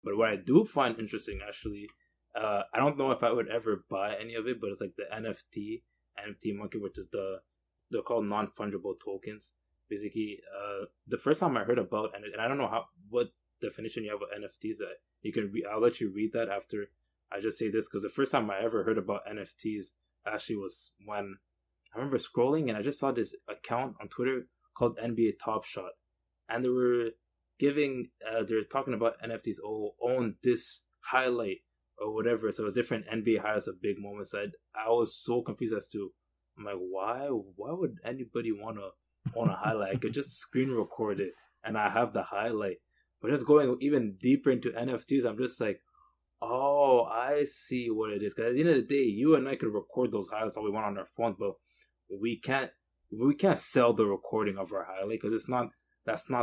But what I do find interesting, actually, I don't know if I would ever buy any of it, but it's like the NFT market, which is they're called non-fungible tokens. Basically, the first time I heard about, and I don't know what definition you have of NFTs. That you can I'll let you read that after I just say this, because the first time I ever heard about NFTs actually was when I remember scrolling and I just saw this account on Twitter called NBA Top Shot, and they were they're talking about NFTs. Oh, own this highlight or whatever. So it was different NBA highlights of big moments. I was so confused as to, I'm like, why would anybody want to own a highlight? I could just screen record it and I have the highlight. But just going even deeper into NFTs, I'm just like, oh, I see what it is. Because at the end of the day, you and I could record those highlights all we want on our phones, but we can't sell the recording of our highlight, because that's not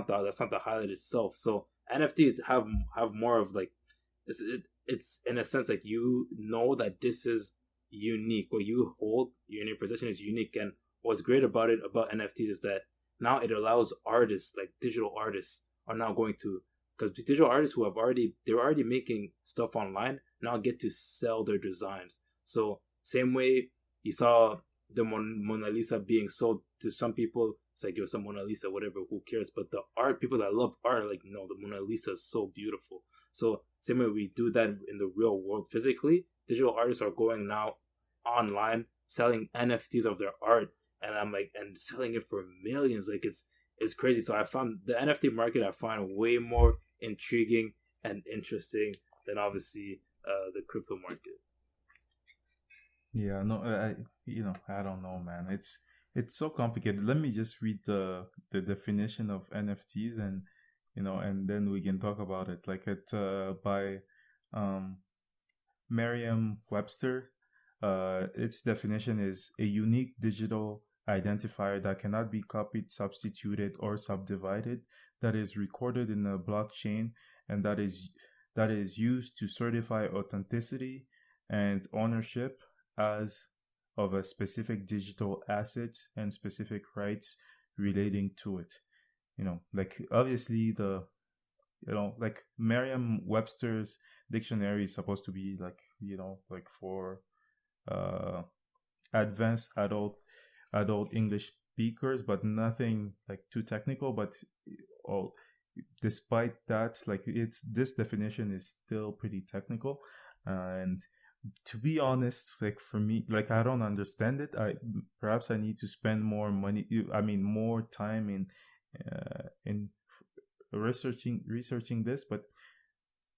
the highlight itself. So NFTs have more of like, it's in a sense like, you know that this is unique. What you hold in your possession is unique. And what's great about NFTs is that now it allows artists, like digital artists, are now going to, because digital artists who they're already making stuff online now get to sell their designs. So same way you saw the Mona Lisa being sold to some people, it's like, you're some Mona Lisa, whatever, who cares? But the art, people that love art are like, no, the Mona Lisa is so beautiful. So same way we do that in the real world physically, digital artists are going now online selling NFTs of their art, and I'm like, and selling it for millions. Like, it's crazy. So I found the NFT market, I find way more intriguing and interesting than obviously the crypto market. Yeah, no, I don't know, man. It's so complicated. Let me just read the definition of NFTs, and and then we can talk about it. Like, it by Merriam-Webster. Its definition is a unique digital identifier that cannot be copied, substituted, or subdivided, that is recorded in a blockchain, and that is used to certify authenticity and ownership as of a specific digital asset and specific rights relating to it. Like, obviously, like Merriam-Webster's dictionary is supposed to be like, like for advanced adult English speakers, but nothing like too technical. But all, despite that, like, this definition is still pretty technical, and to be honest, like, for me, like, I don't understand it. Perhaps I need to spend more money. I mean, more time in researching this, but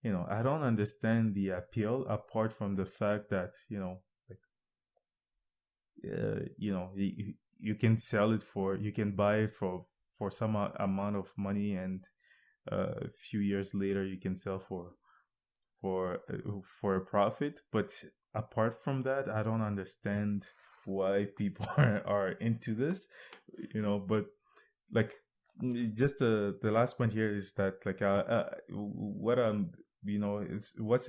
I don't understand the appeal, apart from the fact that you can sell it you can buy it for some amount of money, and a few years later you can sell for a profit. But apart from that, I don't understand why people are into this, but like, just the last point here is that, like, what it's what's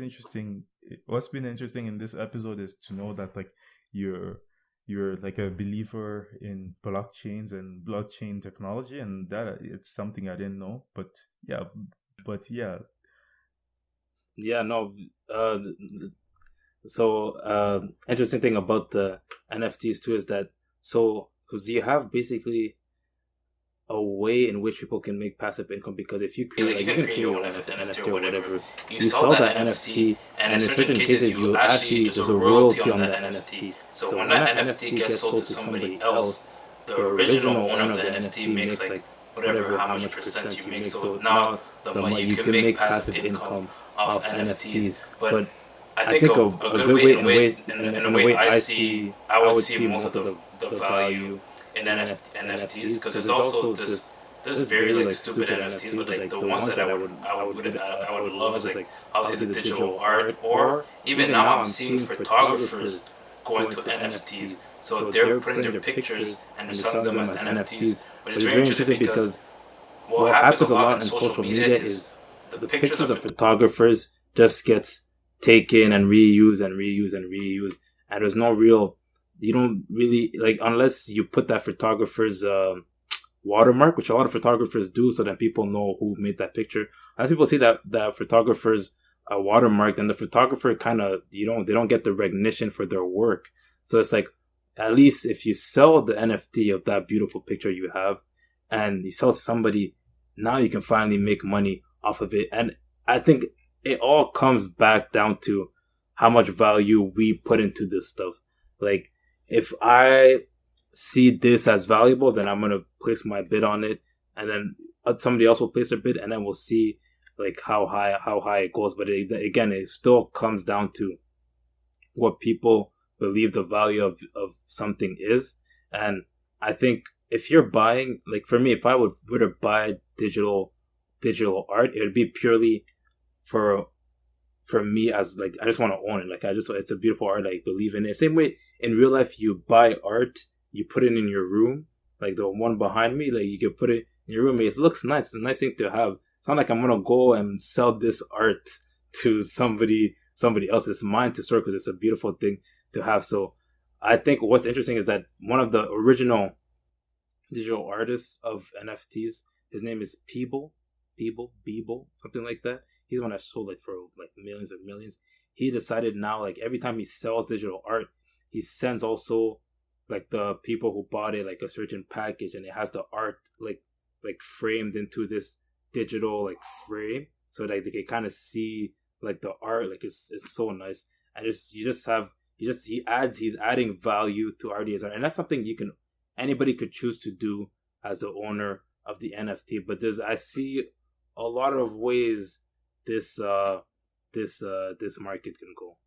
been interesting in this episode is to know that, like, you're like a believer in blockchains and blockchain technology, and that it's something I didn't know. But yeah. Yeah, no. So interesting thing about the NFTs too is that, so because you have basically a way in which people can make passive income, because if you create, like, you can create your own NFT or whatever, you sell that NFT, and in certain cases you actually, there's a royalty on that NFT. So when that NFT gets sold to somebody else, the original owner of the NFT makes like whatever, how much percent you make. So now the money, you can make passive income off NFTs. But I think a good way, in a way I would see most of the value in NFTs, because there's also there's very like stupid NFTs, but like the ones that I would love is like obviously the digital art, or even now I'm seeing photographers going to NFTs, so they're putting their pictures and selling them as NFTs, which is very interesting, because what happens a lot on social media is the pictures of photographers just gets taken and reused and reused and reused, and there's no real, you don't really, like, unless you put that photographer's watermark, which a lot of photographers do, so that people know who made that picture. As people see that photographers a watermark, then the photographer kind of they don't get the recognition for their work. So it's like, at least if you sell the NFT of that beautiful picture you have, and you sell it to somebody, now you can finally make money off of it. And I think it all comes back down to how much value we put into this stuff. Like, if I see this as valuable, then I'm gonna place my bid on it, and then somebody else will place their bid, and then we'll see like how high it goes. But again, it still comes down to what people believe the value of something is. And I think if you're buying, like for me, if I were to buy digital art, it would be purely for me, as like, I just want to own it. Like, it's a beautiful art. I believe in it. Same way in real life, you buy art, you put it in your room. Like the one behind me, like you could put it in your room. It looks nice. It's a nice thing to have. It's not like I'm gonna go and sell this art to somebody else. It's mine to store because it's a beautiful thing to have. So I think what's interesting is that one of the original digital artists of NFTs, his name is Beeble, something like that. He's the one that sold like for like millions and millions. He decided now, like every time he sells digital art, he sends also like the people who bought it like a certain package, and it has the art like framed into this digital like frame, so like they can kind of see like the art. Like it's so nice. And he's adding value to RDA's art, and that's something anybody could choose to do as the owner of the NFT. But I see a lot of ways this market can go.